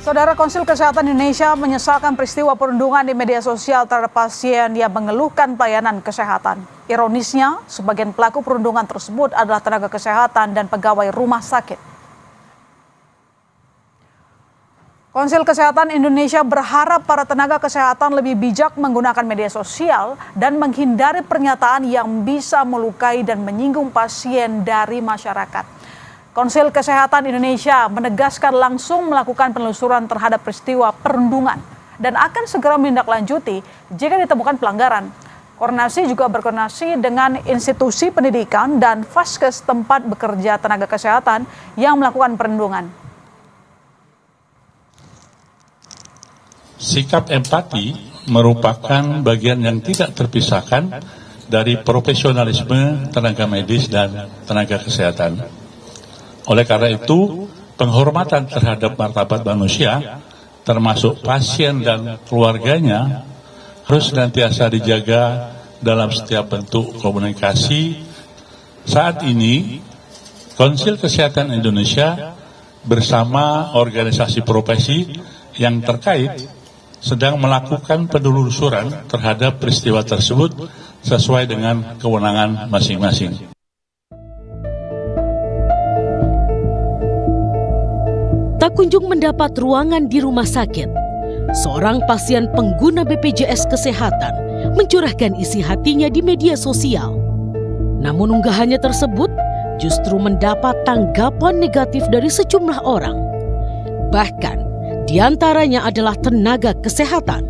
Saudara, Konsil Kesehatan Indonesia menyesalkan peristiwa perundungan di media sosial terhadap pasien yang mengeluhkan pelayanan kesehatan. Ironisnya, sebagian pelaku perundungan tersebut adalah tenaga kesehatan dan pegawai rumah sakit. Konsil Kesehatan Indonesia berharap para tenaga kesehatan lebih bijak menggunakan media sosial dan menghindari pernyataan yang bisa melukai dan menyinggung pasien dari masyarakat. Konsil Kesehatan Indonesia menegaskan langsung melakukan penelusuran terhadap peristiwa perundungan dan akan segera menindaklanjuti jika ditemukan pelanggaran. Koordinasi juga berkoordinasi dengan institusi pendidikan dan vaskes tempat bekerja tenaga kesehatan yang melakukan perundungan. Sikap empati merupakan bagian yang tidak terpisahkan dari profesionalisme tenaga medis dan tenaga kesehatan. Oleh karena itu, penghormatan terhadap martabat manusia, termasuk pasien dan keluarganya, harus senantiasa dijaga dalam setiap bentuk komunikasi. Saat ini, Konsil Kesehatan Indonesia bersama organisasi profesi yang terkait sedang melakukan penelusuran terhadap peristiwa tersebut sesuai dengan kewenangan masing-masing. Tak kunjung mendapat ruangan di rumah sakit, seorang pasien pengguna BPJS Kesehatan mencurahkan isi hatinya di media sosial. Namun unggahannya tersebut justru mendapat tanggapan negatif dari sejumlah orang. Bahkan, di antaranya adalah tenaga kesehatan.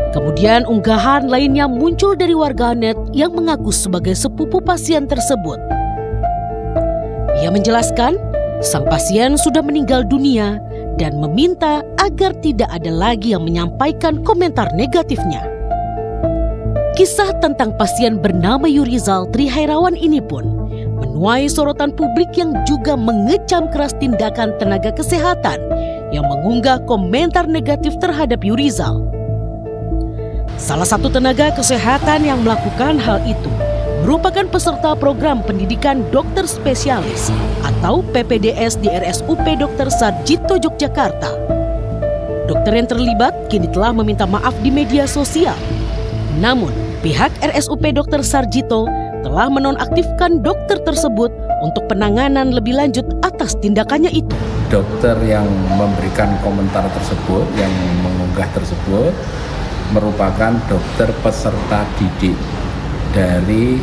Kemudian unggahan lainnya muncul dari warganet yang mengaku sebagai sepupu pasien tersebut. Ia menjelaskan, sang pasien sudah meninggal dunia dan meminta agar tidak ada lagi yang menyampaikan komentar negatifnya. Kisah tentang pasien bernama Yurizal Trihairawan ini pun menuai sorotan publik yang juga mengecam keras tindakan tenaga kesehatan yang mengunggah komentar negatif terhadap Yurizal. Salah satu tenaga kesehatan yang melakukan hal itu merupakan peserta program pendidikan dokter spesialis atau PPDS di RSUP Dr. Sarjito Yogyakarta. Dokter yang terlibat kini telah meminta maaf di media sosial. Namun, pihak RSUP Dr. Sarjito telah menonaktifkan dokter tersebut untuk penanganan lebih lanjut atas tindakannya itu. Dokter yang memberikan komentar tersebut, yang mengunggah tersebut, merupakan dokter peserta didik dari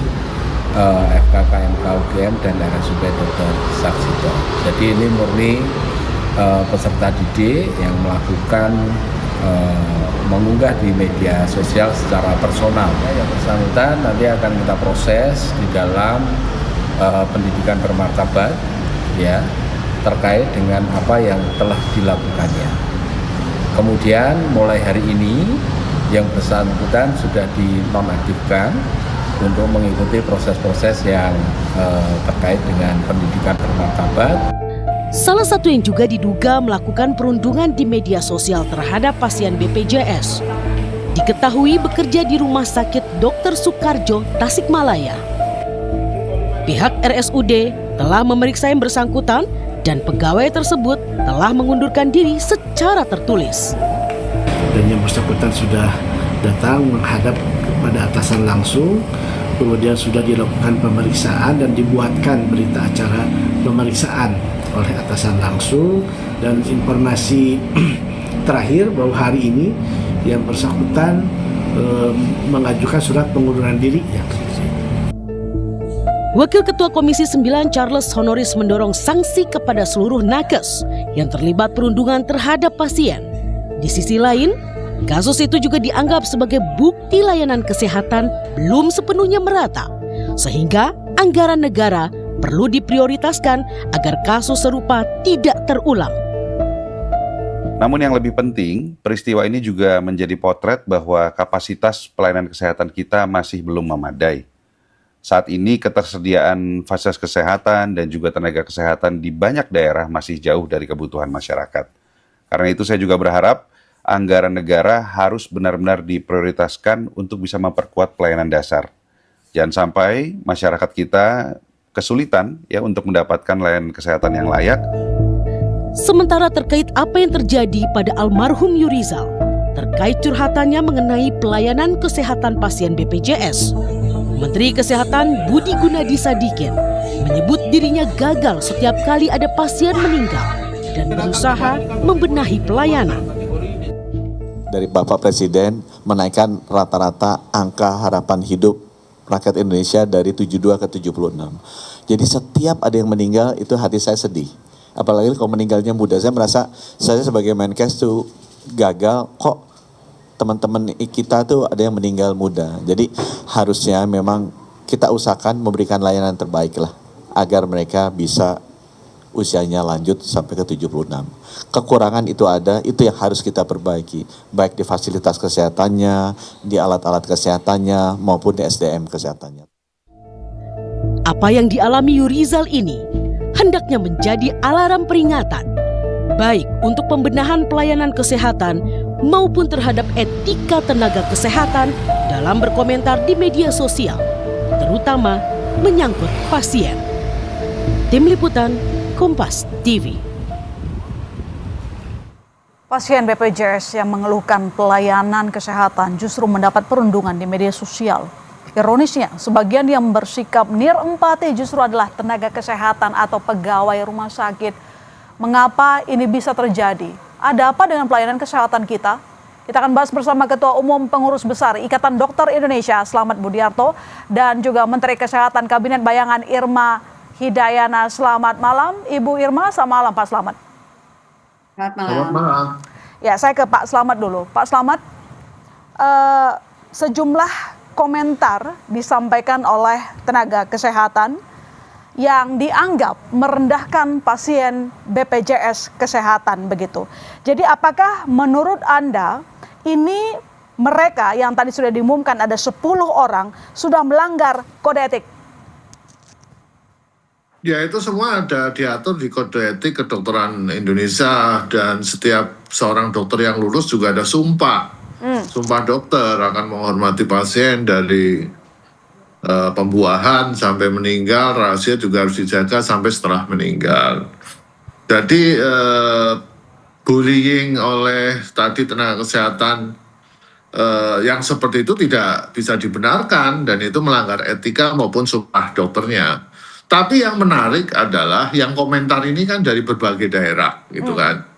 FKKMK UGM dan RSUP Dr. Sarjito. Jadi ini murni peserta didik yang melakukan mengunggah di media sosial secara personal. Yang bersangkutan nanti akan kita proses di dalam pendidikan bermartabat, ya, terkait dengan apa yang telah dilakukannya. Kemudian mulai hari ini yang bersangkutan sudah dinonaktifkan untuk mengikuti proses-proses yang terkait dengan pendidikan bermartabat. Salah satu yang juga diduga melakukan perundungan di media sosial terhadap pasien BPJS diketahui bekerja di Rumah Sakit Dr. Soekarjo, Tasikmalaya. Pihak RSUD telah memeriksa yang bersangkutan dan pegawai tersebut telah mengundurkan diri secara tertulis. Dan yang bersangkutan sudah datang menghadap kepada atasan langsung, kemudian sudah dilakukan pemeriksaan dan dibuatkan berita acara pemeriksaan oleh atasan langsung, dan informasi terakhir bahwa hari ini yang bersangkutan mengajukan surat pengunduran diri. Wakil Ketua Komisi 9 Charles Honoris mendorong sanksi kepada seluruh nakes yang terlibat perundungan terhadap pasien. Di sisi lain, kasus itu juga dianggap sebagai bukti layanan kesehatan belum sepenuhnya merata, sehingga anggaran negara perlu diprioritaskan agar kasus serupa tidak terulang. Namun yang lebih penting, peristiwa ini juga menjadi potret bahwa kapasitas pelayanan kesehatan kita masih belum memadai. Saat ini ketersediaan fasilitas kesehatan dan juga tenaga kesehatan di banyak daerah masih jauh dari kebutuhan masyarakat. Karena itu saya juga berharap anggaran negara harus benar-benar diprioritaskan untuk bisa memperkuat pelayanan dasar. Jangan sampai masyarakat kita kesulitan ya untuk mendapatkan layanan kesehatan yang layak. Sementara terkait apa yang terjadi pada almarhum Yurizal, terkait curhatannya mengenai pelayanan kesehatan pasien BPJS, Menteri Kesehatan Budi Gunadi Sadikin menyebut dirinya gagal setiap kali ada pasien meninggal dan berusaha membenahi pelayanan. Dari Bapak Presiden menaikkan rata-rata angka harapan hidup rakyat Indonesia dari 72 ke 76. Jadi setiap ada yang meninggal itu hati saya sedih. Apalagi kalau meninggalnya muda. Saya merasa saya sebagai Menkes tuh gagal, kok teman-teman kita tuh ada yang meninggal muda. Jadi harusnya memang kita usahakan memberikan layanan terbaik lah agar mereka bisa usianya lanjut sampai ke 76. Kekurangan itu ada, itu yang harus kita perbaiki. Baik di fasilitas kesehatannya, di alat-alat kesehatannya, maupun di SDM kesehatannya. Apa yang dialami Yurizal ini hendaknya menjadi alarm peringatan, baik untuk pembenahan pelayanan kesehatan maupun terhadap etika tenaga kesehatan dalam berkomentar di media sosial, terutama menyangkut pasien. Tim Liputan Kompas TV. Pasien BPJS yang mengeluhkan pelayanan kesehatan justru mendapat perundungan di media sosial. Ironisnya, sebagian yang bersikap nir empati justru adalah tenaga kesehatan atau pegawai rumah sakit. Mengapa ini bisa terjadi? Ada apa dengan pelayanan kesehatan kita? Kita akan bahas bersama Ketua Umum Pengurus Besar Ikatan Dokter Indonesia, Slamet Budiarto, dan juga Menteri Kesehatan Kabinet Bayangan Irma Hidayana. Selamat malam, Ibu Irma. Selamat malam, Pak Slamet. Selamat malam. Selamat malam. Ya, saya ke Pak Slamet dulu. Pak Slamet, sejumlah komentar disampaikan oleh tenaga kesehatan yang dianggap merendahkan pasien BPJS Kesehatan begitu. Jadi apakah menurut Anda ini mereka yang tadi sudah diumumkan ada 10 orang sudah melanggar kode etik? Ya, itu semua ada diatur di kode etik kedokteran Indonesia, dan setiap seorang dokter yang lulus juga ada sumpah. Sumpah dokter akan menghormati pasien dari pembuahan sampai meninggal, rahasia juga harus dijaga sampai setelah meninggal. Jadi bullying oleh tadi tenaga kesehatan yang seperti itu tidak bisa dibenarkan, dan itu melanggar etika maupun sumpah dokternya. Tapi yang menarik adalah yang komentar ini kan dari berbagai daerah gitu kan.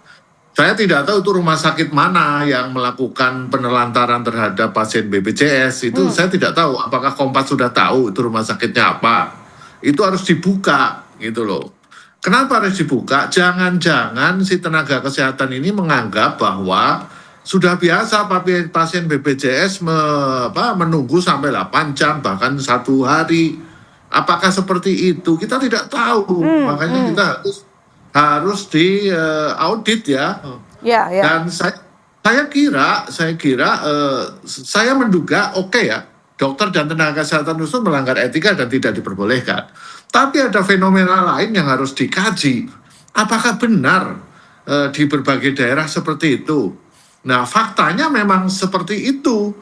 Saya tidak tahu itu rumah sakit mana yang melakukan penelantaran terhadap pasien BPJS. Itu saya tidak tahu apakah Kompas sudah tahu itu rumah sakitnya apa. Itu harus dibuka gitu loh. Kenapa harus dibuka? Jangan-jangan si tenaga kesehatan ini menganggap bahwa sudah biasa pasien BPJS menunggu sampai 8 jam bahkan 1 hari. Apakah seperti itu? Kita tidak tahu. Makanya kita harus di audit ya. Ya. Dan saya kira saya menduga ya, dokter dan tenaga kesehatan itu melanggar etika dan tidak diperbolehkan. Tapi ada fenomena lain yang harus dikaji. Apakah benar di berbagai daerah seperti itu? Nah, faktanya memang seperti itu.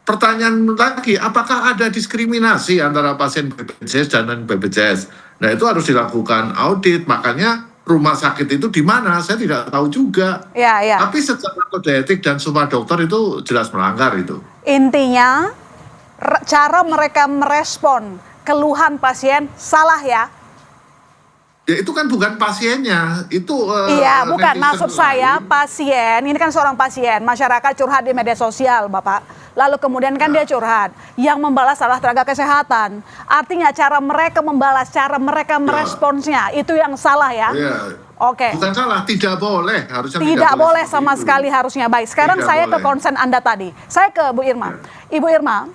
Pertanyaan lagi, apakah ada diskriminasi antara pasien BPJS dan non-BPJS? Nah, itu harus dilakukan audit. Makanya rumah sakit itu di mana? Saya tidak tahu juga. Ya. Tapi secara kode etik dan sumpah dokter itu jelas melanggar itu. Intinya, cara mereka merespon keluhan pasien salah ya? Ya, itu kan bukan pasiennya, itu iya, bukan. Maksud saya pasien, ini kan seorang pasien, masyarakat curhat di media sosial, Bapak. Lalu kemudian kan dia curhat, yang membalas adalah tenaga kesehatan. Artinya cara mereka membalas, cara mereka meresponsnya, itu yang salah ya? Iya. Oke. Bukan salah, tidak boleh. Harusnya tidak boleh sama itu. Sekali harusnya. Baik, sekarang Tidak saya boleh. ke konsen Anda tadi. Saya ke Bu Irma. Ya. Ibu Irma,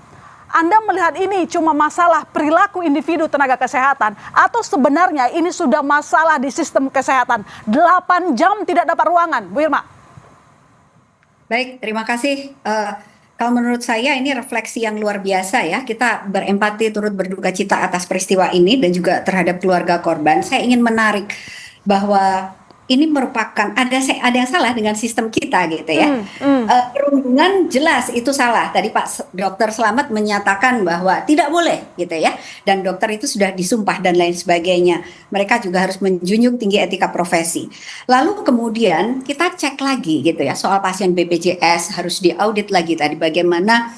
Anda melihat ini cuma masalah perilaku individu tenaga kesehatan atau sebenarnya ini sudah masalah di sistem kesehatan? 8 jam tidak dapat ruangan, Bu Irma. Baik, terima kasih. Kalau menurut saya ini refleksi yang luar biasa ya. Kita berempati turut berduka cita atas peristiwa ini dan juga terhadap keluarga korban. Saya ingin menarik bahwa ini merupakan ada yang salah dengan sistem kita gitu ya. Perundungan jelas itu salah. Tadi Pak Dokter Slamet menyatakan bahwa tidak boleh gitu ya. Dan dokter itu sudah disumpah dan lain sebagainya. Mereka juga harus menjunjung tinggi etika profesi. Lalu kemudian kita cek lagi gitu ya soal pasien BPJS, harus diaudit lagi tadi bagaimana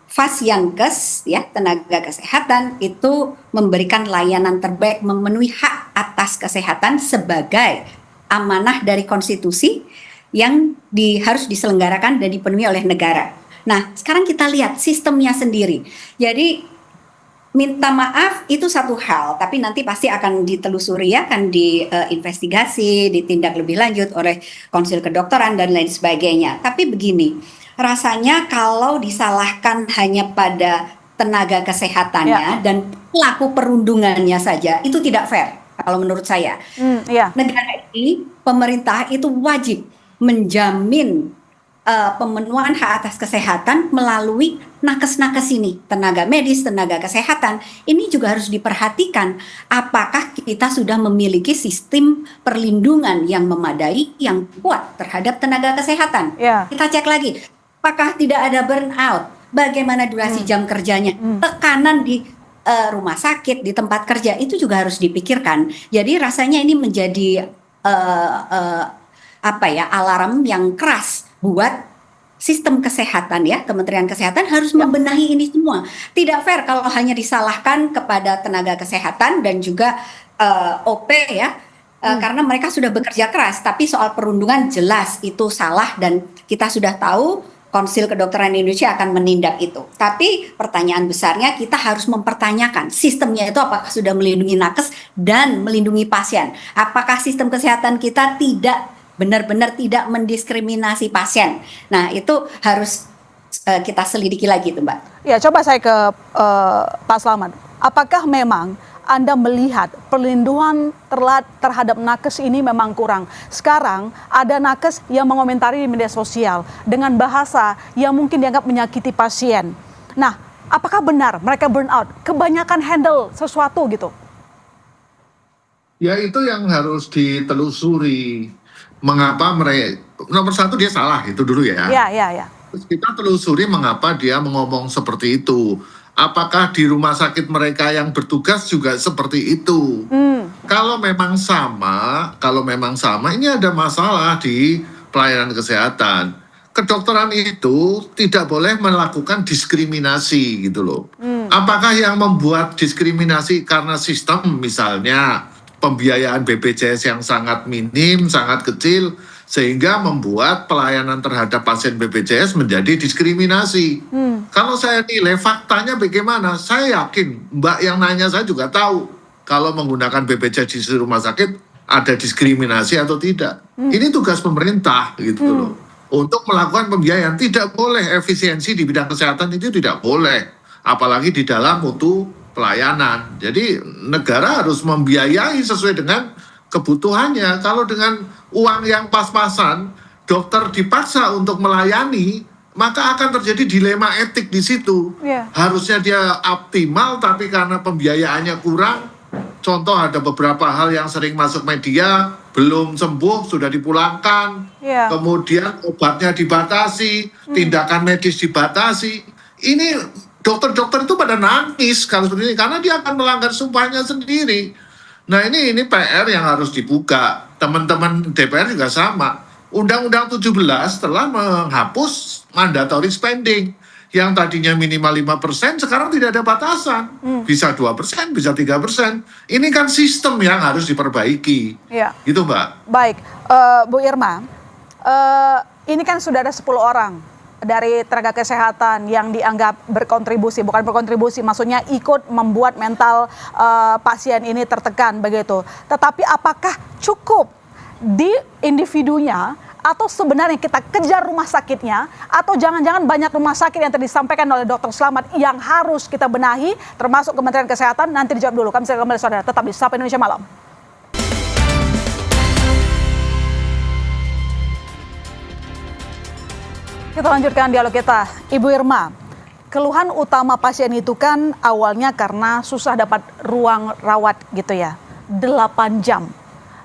Fasyankes ya, tenaga kesehatan itu memberikan layanan terbaik, memenuhi hak atas kesehatan sebagai amanah dari konstitusi yang harus diselenggarakan dan dipenuhi oleh negara. Nah, sekarang kita lihat sistemnya sendiri. Jadi minta maaf itu satu hal, tapi nanti pasti akan ditelusuri ya, akan diinvestigasi, ditindak lebih lanjut oleh Konsil Kedokteran dan lain sebagainya. Tapi begini, rasanya kalau disalahkan hanya pada tenaga kesehatannya dan pelaku perundungannya saja, itu tidak fair kalau menurut saya. Negara ini, pemerintah itu wajib menjamin pemenuhan hak atas kesehatan melalui nakes-nakes ini, tenaga medis, tenaga kesehatan. Ini juga harus diperhatikan apakah kita sudah memiliki sistem perlindungan yang memadai, yang kuat terhadap tenaga kesehatan. Kita cek lagi. Apakah tidak ada burnout? Bagaimana durasi jam kerjanya? Tekanan di rumah sakit, di tempat kerja itu juga harus dipikirkan. Jadi rasanya ini menjadi alarm yang keras buat sistem kesehatan ya. Kementerian Kesehatan harus membenahi ini semua. Tidak fair kalau hanya disalahkan kepada tenaga kesehatan dan juga OP ya. Karena mereka sudah bekerja keras, tapi soal perundungan jelas itu salah dan kita sudah tahu Konsil Kedokteran Indonesia akan menindak itu. Tapi pertanyaan besarnya kita harus mempertanyakan sistemnya itu apakah sudah melindungi nakes dan melindungi pasien. Apakah sistem kesehatan kita benar-benar tidak mendiskriminasi pasien. Nah itu harus kita selidiki lagi tuh Mbak. Ya coba saya ke Pak Slamet. Apakah memang Anda melihat perlindungan terhadap nakes ini memang kurang? Sekarang ada nakes yang mengomentari di media sosial dengan bahasa yang mungkin dianggap menyakiti pasien. Nah, apakah benar mereka burnout? Kebanyakan handle sesuatu gitu? Ya itu yang harus ditelusuri. Mengapa mereka, nomor satu dia salah itu dulu ya. Ya. Terus kita telusuri mengapa dia ngomong seperti itu. Apakah di rumah sakit mereka yang bertugas juga seperti itu? Kalau memang sama, ini ada masalah di pelayanan kesehatan. Kedokteran itu tidak boleh melakukan diskriminasi gitu loh. Apakah yang membuat diskriminasi karena sistem misalnya pembiayaan BPJS yang sangat minim, sangat kecil, sehingga membuat pelayanan terhadap pasien BPJS menjadi diskriminasi. Kalau saya nilai faktanya bagaimana, saya yakin Mbak yang nanya saya juga tahu kalau menggunakan BPJS di rumah sakit ada diskriminasi atau tidak. Ini tugas pemerintah gitu loh. Untuk melakukan pembiayaan, tidak boleh efisiensi di bidang kesehatan itu tidak boleh. Apalagi di dalam mutu pelayanan. Jadi negara harus membiayai sesuai dengan kebutuhannya. Kalau dengan uang yang pas-pasan, dokter dipaksa untuk melayani, maka akan terjadi dilema etik di situ. Harusnya dia optimal, tapi karena pembiayaannya kurang, contoh ada beberapa hal yang sering masuk media, belum sembuh, sudah dipulangkan, kemudian obatnya dibatasi, tindakan medis dibatasi. Ini dokter-dokter itu pada nangis kalau seperti ini, karena dia akan melanggar sumpahnya sendiri. Nah ini PR yang harus dibuka. Teman-teman DPR juga sama. Undang-Undang 17 telah menghapus mandatory spending. Yang tadinya minimal 5%, sekarang tidak ada batasan. Bisa 2%, bisa 3%. Ini kan sistem yang harus diperbaiki. Gitu Mbak. Baik, Bu Irma, ini kan sudah ada 10 orang dari tenaga kesehatan yang dianggap berkontribusi, bukan berkontribusi, maksudnya ikut membuat mental pasien ini tertekan begitu. Tetapi apakah cukup di individunya atau sebenarnya kita kejar rumah sakitnya, atau jangan-jangan banyak rumah sakit yang tadi disampaikan oleh Dr. Slamet yang harus kita benahi, termasuk Kementerian Kesehatan? Nanti dijawab dulu. Kami segera kembali saudara, tetap di Sapa Indonesia Malam. Kita lanjutkan dialog kita. Ibu Irma, keluhan utama pasien itu kan awalnya karena susah dapat ruang rawat gitu ya, 8 jam.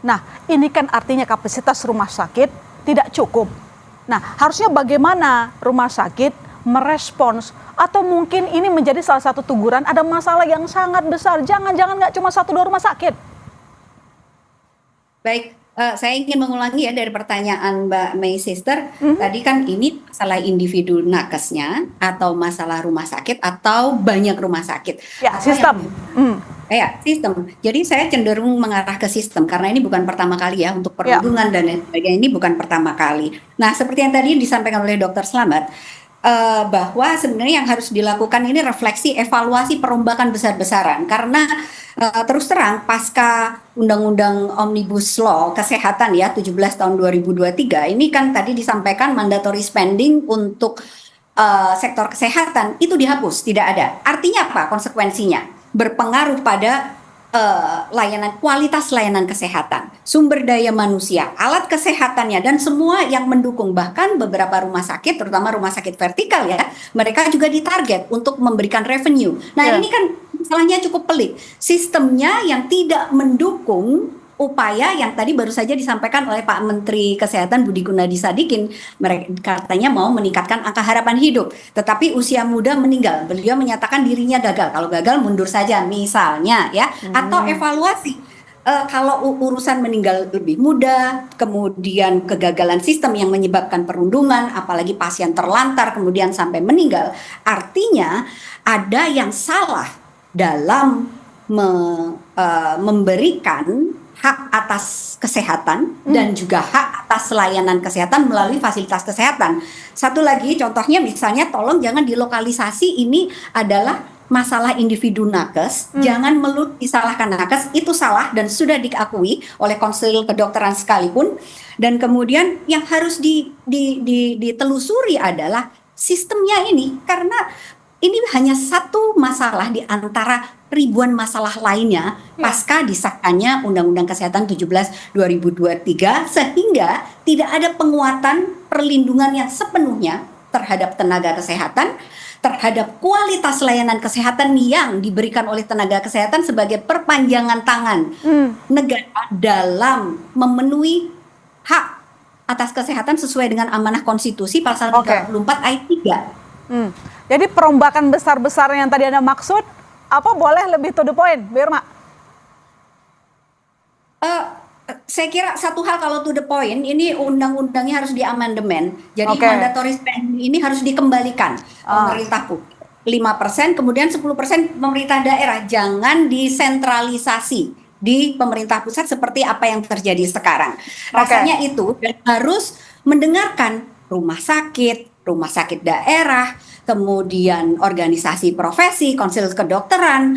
Nah, ini kan artinya kapasitas rumah sakit tidak cukup. Nah, harusnya bagaimana rumah sakit merespons, atau mungkin ini menjadi salah satu teguran ada masalah yang sangat besar. Jangan-jangan nggak cuma 1-2 rumah sakit. Baik, saya ingin mengulangi ya dari pertanyaan Mbak May Sister. Tadi kan ini masalah individu nakesnya atau masalah rumah sakit atau banyak rumah sakit. Ya, sistem. Ya, sistem. Jadi saya cenderung mengarah ke sistem karena ini bukan pertama kali ya untuk perlindungan dan lain sebagainya, ini bukan pertama kali. Nah, seperti yang tadi disampaikan oleh Dr. Slamet, bahwa sebenarnya yang harus dilakukan ini refleksi evaluasi perombakan besar-besaran karena terus terang pasca Undang-Undang Omnibus Law Kesehatan ya 17 tahun 2023 ini kan tadi disampaikan mandatory spending untuk sektor kesehatan itu dihapus, tidak ada. Artinya apa konsekuensinya? Berpengaruh pada kualitas layanan kesehatan, sumber daya manusia, alat kesehatannya, dan semua yang mendukung. Bahkan beberapa rumah sakit, terutama rumah sakit vertikal ya, mereka juga ditarget untuk memberikan revenue. Nah ini kan masalahnya cukup pelik. Sistemnya yang tidak mendukung upaya yang tadi baru saja disampaikan oleh Pak Menteri Kesehatan Budi Gunadi Sadikin, mereka katanya mau meningkatkan angka harapan hidup, tetapi usia muda meninggal. Beliau menyatakan dirinya gagal. Kalau gagal mundur saja misalnya ya, atau evaluasi. Kalau urusan meninggal lebih muda, kemudian kegagalan sistem yang menyebabkan perundungan, apalagi pasien terlantar kemudian sampai meninggal, artinya ada yang salah dalam memberikan hak atas kesehatan dan juga hak atas layanan kesehatan melalui fasilitas kesehatan. Satu lagi contohnya misalnya tolong jangan dilokalisasi ini adalah masalah individu nakes, jangan melulu disalahkan nakes, itu salah dan sudah diakui oleh konsil kedokteran sekalipun. Dan kemudian yang harus ditelusuri adalah sistemnya ini, karena ini hanya satu masalah di antara ribuan masalah lainnya pasca disahkannya Undang-Undang Kesehatan 17 2023 sehingga tidak ada penguatan perlindungan yang sepenuhnya terhadap tenaga kesehatan, terhadap kualitas layanan kesehatan yang diberikan oleh tenaga kesehatan sebagai perpanjangan tangan negara dalam memenuhi hak atas kesehatan sesuai dengan amanah konstitusi pasal 34 ayat 3. Jadi perombakan besar-besar yang tadi Anda maksud, apa boleh lebih to the point, Bu Irma? Saya kira satu hal kalau to the point, ini undang-undangnya harus diamandemen. Jadi mandatory spending ini harus dikembalikan pemerintah 5%, kemudian 10% pemerintah daerah. Jangan disentralisasi di pemerintah pusat seperti apa yang terjadi sekarang. Rasanya itu dan harus mendengarkan rumah sakit daerah, kemudian organisasi profesi, konsil kedokteran,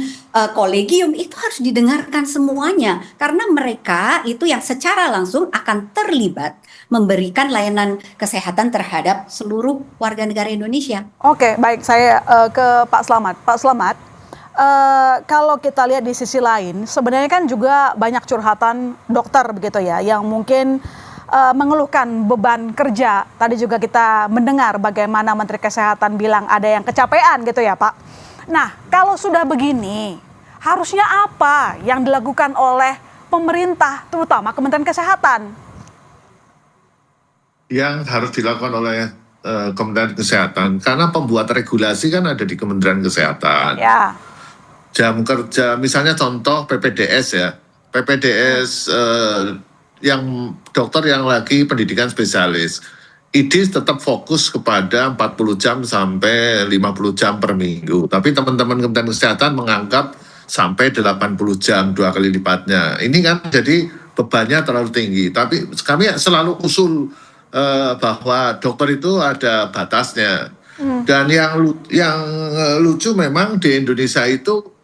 kolegium, itu harus didengarkan semuanya. Karena mereka itu yang secara langsung akan terlibat memberikan layanan kesehatan terhadap seluruh warga negara Indonesia. Oke, baik, saya ke Pak Slamet. Pak Slamet, kalau kita lihat di sisi lain, sebenarnya kan juga banyak curhatan dokter begitu ya, yang mungkin mengeluhkan beban kerja. Tadi juga kita mendengar bagaimana Menteri Kesehatan bilang ada yang kecapean gitu ya Pak. Nah kalau sudah begini, harusnya apa yang dilakukan oleh pemerintah, terutama Kementerian Kesehatan? Yang harus dilakukan oleh Kementerian Kesehatan, karena pembuat regulasi kan ada di Kementerian Kesehatan. Ya. Jam kerja, misalnya contoh PPDS ya, PPDS yang dokter yang lagi pendidikan spesialis, IDIS tetap fokus kepada 40 jam sampai 50 jam per minggu. Tapi teman-teman Kementerian Kesehatan menganggap sampai 80 jam, 2 kali lipatnya. Ini kan jadi bebannya terlalu tinggi. Tapi kami selalu usul bahwa dokter itu ada batasnya. Dan yang lucu memang di Indonesia itu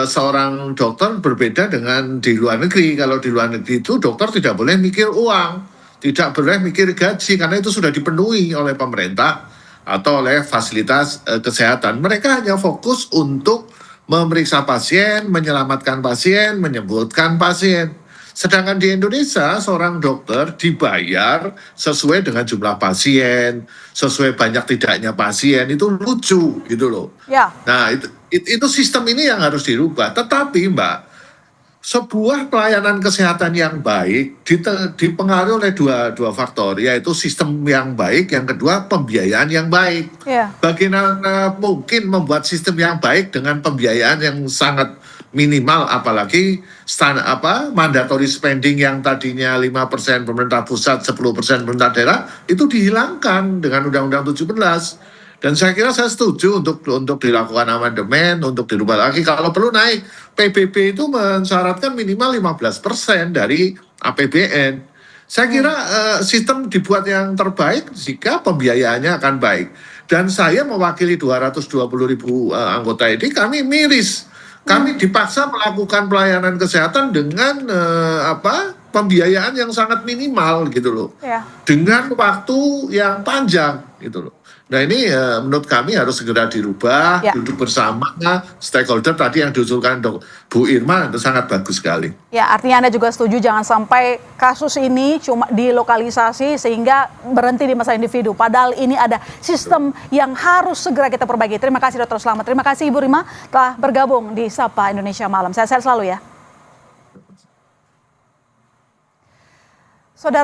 seorang dokter berbeda dengan di luar negeri. Kalau di luar negeri itu dokter tidak boleh mikir uang, tidak boleh mikir gaji, karena itu sudah dipenuhi oleh pemerintah atau oleh fasilitas kesehatan. Mereka hanya fokus untuk memeriksa pasien, menyelamatkan pasien, menyembuhkan pasien. Sedangkan di Indonesia seorang dokter dibayar sesuai dengan jumlah pasien, sesuai banyak tidaknya pasien. Itu lucu gitu loh. Ya. Nah itu sistem ini yang harus dirubah. Tetapi Mbak, sebuah pelayanan kesehatan yang baik dipengaruhi oleh dua faktor, yaitu sistem yang baik, yang kedua pembiayaan yang baik. Bagaimana mungkin membuat sistem yang baik dengan pembiayaan yang sangat minimal, apalagi mandatory spending yang tadinya 5% pemerintah pusat, 10% pemerintah daerah, itu dihilangkan dengan Undang-Undang 17. Dan saya kira saya setuju untuk dilakukan amandemen, untuk dirubah lagi. Kalau perlu naik, PBB itu mensyaratkan minimal 15% dari APBN. Saya kira sistem dibuat yang terbaik jika pembiayaannya akan baik. Dan saya mewakili 220.000 anggota ini, kami miris. Kami dipaksa melakukan pelayanan kesehatan dengan pembiayaan yang sangat minimal gitu loh. Dengan waktu yang panjang gitu loh. Nah ini menurut kami harus segera dirubah, duduk bersama stakeholder tadi yang diusulkan Bu Irma, itu sangat bagus sekali. Ya, artinya Anda juga setuju jangan sampai kasus ini cuma dilokalisasi sehingga berhenti di masa individu. Padahal ini ada sistem yang harus segera kita perbaiki. Terima kasih Dr. Slamet. Terima kasih Ibu Rima telah bergabung di Sapa Indonesia Malam. Sehat-sehat selalu ya. Saudara.